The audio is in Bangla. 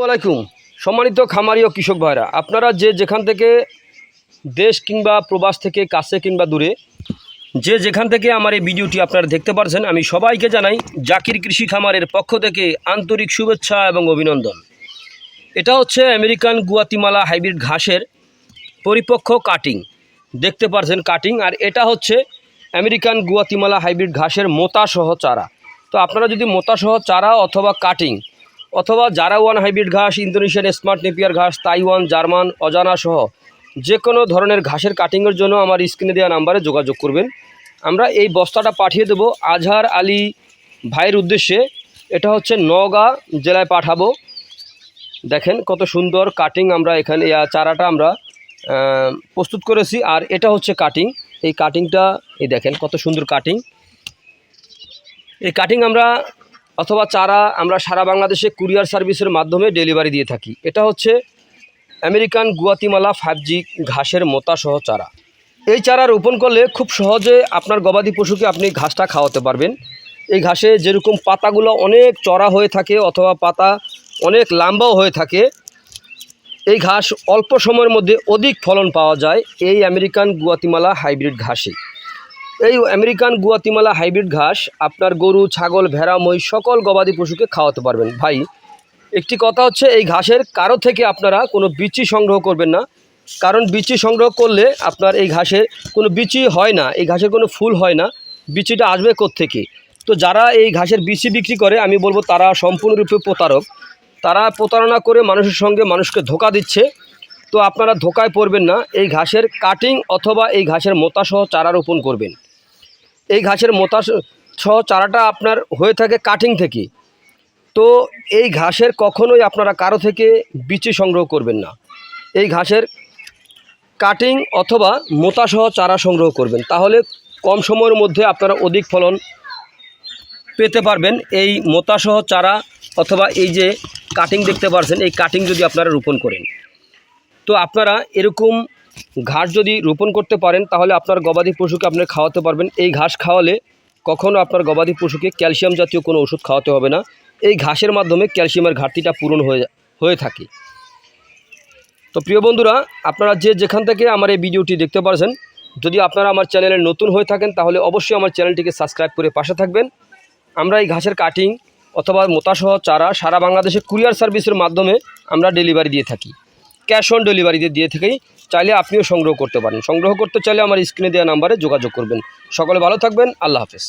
আসসালামু আলাইকুম সম্মানিত খামারি ও কৃষক ভাইরা, আপনারা যেখান থেকে দেশ কিংবা প্রবাস থেকে কাছে কিংবা দূরে যেখান থেকে আমার এই ভিডিওটি আপনারা দেখতে পারছেন, আমি সবাইকে জানাই জাকির কৃষি খামারের পক্ষ থেকে আন্তরিক শুভেচ্ছা এবং অভিনন্দন। এটা হচ্ছে আমেরিকান গুয়াতিমালা হাইব্রিড ঘাসের পরিপক্ক কাটিং, দেখতে পারছেন কাটিং। আর এটা হচ্ছে আমেরিকান গুয়াতিমালা হাইব্রিড ঘাসের মোতাসহ চারা। তো আপনারা যদি মোতাসহ চারা অথবা কাটিং অথবা জারাওয়ান হাইব্রিড ঘাস, ইন্দোনেশিয়ান স্মার্ট নেপিয়ার ঘাস, তাইওয়ান, জার্মান, অজানা সহ যে কোনো ধরনের ঘাসের কাটিংয়ের জন্য আমার স্ক্রিনে দেওয়া নাম্বারে যোগাযোগ করবেন। আমরা এই বস্তাটা পাঠিয়ে দেবো আজহার আলী ভাইয়ের উদ্দেশ্যে। এটা হচ্ছে নওগাঁ জেলায় পাঠাবো। দেখেন কত সুন্দর কাটিং আমরা এখানে চারাটা আমরা প্রস্তুত করেছি। আর এটা হচ্ছে কাটিং, এই কাটিংটা এই দেখেন কত সুন্দর কাটিং। এই কাটিং আমরা অথবা চারা আমরা সারা বাংলাদেশে কুরিয়ার সার্ভিসের মাধ্যমে ডেলিভারি দিয়ে থাকি। এটা হচ্ছে আমেরিকান গুয়াতিমালা 5G ঘাসের মোতাসহ চারা। এই চারা রোপণ করলে খুব সহজে আপনার গবাদি পশুকে আপনি ঘাসটা খাওয়াতে পারবেন। এই ঘাসে যেরকম পাতাগুলো অনেক চড়া হয়ে থাকে অথবা পাতা অনেক লম্বাও হয়ে থাকে, এই ঘাস অল্প সময়ের মধ্যে অধিক ফলন পাওয়া যায় এই আমেরিকান গুয়াতিমালা হাইব্রিড ঘাসে। এই আমেরিকান গুয়াতিমালা হাইব্রিড ঘাস আপনার গরু, ছাগল, ভেড়া, মহিষ সকল গবাদি পশুকে খাওয়াতে পারবেন। ভাই, একটি কথা হচ্ছে এই ঘাসের কারো থেকে আপনারা কোনো বিচি সংগ্রহ করবেন না, কারণ বিচি সংগ্রহ করলে আপনার এই ঘাসের কোনো বিচি হয় না, এই ঘাসের কোনো ফুল হয় না, বিচিটা আসবে কোত্থেকে? তো যারা এই ঘাসের বিচি বিক্রি করে আমি বলবো তারা সম্পূর্ণরূপে প্রতারক। তারা প্রতারণা করে মানুষের সঙ্গে মানুষকে ধোঁকা দিচ্ছে। তো আপনারা ধোঁকায় পড়বেন না, এই ঘাসের কাটিং অথবা এই ঘাসের মোতাসহ চারা রোপণ করবেন। এই ঘাসের মোতাসহ চারাটা আপনার হয়ে থাকে কাটিং থেকে। তো এই ঘাসের কখনোই আপনারা কারো থেকে বিচি সংগ্রহ করবেন না, এই ঘাসের কাটিং অথবা মোতাসহ চারা সংগ্রহ করবেন, তাহলে কম সময়ের মধ্যে আপনারা অধিক ফলন পেতে পারবেন। এই মোতাসহ চারা অথবা এই যে কাটিং দেখতে পাচ্ছেন, এই কাটিং যদি আপনারা রোপণ করেন, তো আপনারা এরকম ঘাস যদি রোপণ করতে পারেন তাহলে আপনার গবাদি পশুকে আপনি খাওয়াতে পারবেন। এই ঘাস খাওয়ালে কখনও আপনার গবাদি পশুকে ক্যালসিয়াম জাতীয় কোনো ওষুধ খাওয়াতে হবে না। এই ঘাসের মাধ্যমে ক্যালসিয়ামের ঘাটতিটা পূরণ হয়ে থাকে। তো প্রিয় বন্ধুরা, আপনারা যেখান থেকে আমার এই ভিডিওটি দেখতে পারছেন, যদি আপনারা আমার চ্যানেলে নতুন হয়ে থাকেন তাহলে অবশ্যই আমার চ্যানেলটিকে সাবস্ক্রাইব করে পাশে থাকবেন। আমরা এই ঘাসের কাটিং অথবা মোতাসহ চারা সারা বাংলাদেশে কুরিয়ার সার্ভিসের মাধ্যমে আমরা ডেলিভারি দিয়ে থাকি, ক্যাশ অন ডেলিভারিতে দিয়ে থেকেই। চাইলে আপনিও সংগ্রহ করতে পারেন। সংগ্রহ করতে চাইলে আমার স্ক্রিনে দেওয়া নাম্বারে যোগাযোগ করবেন। সকলে ভালো থাকবেন। আল্লাহ হাফেজ।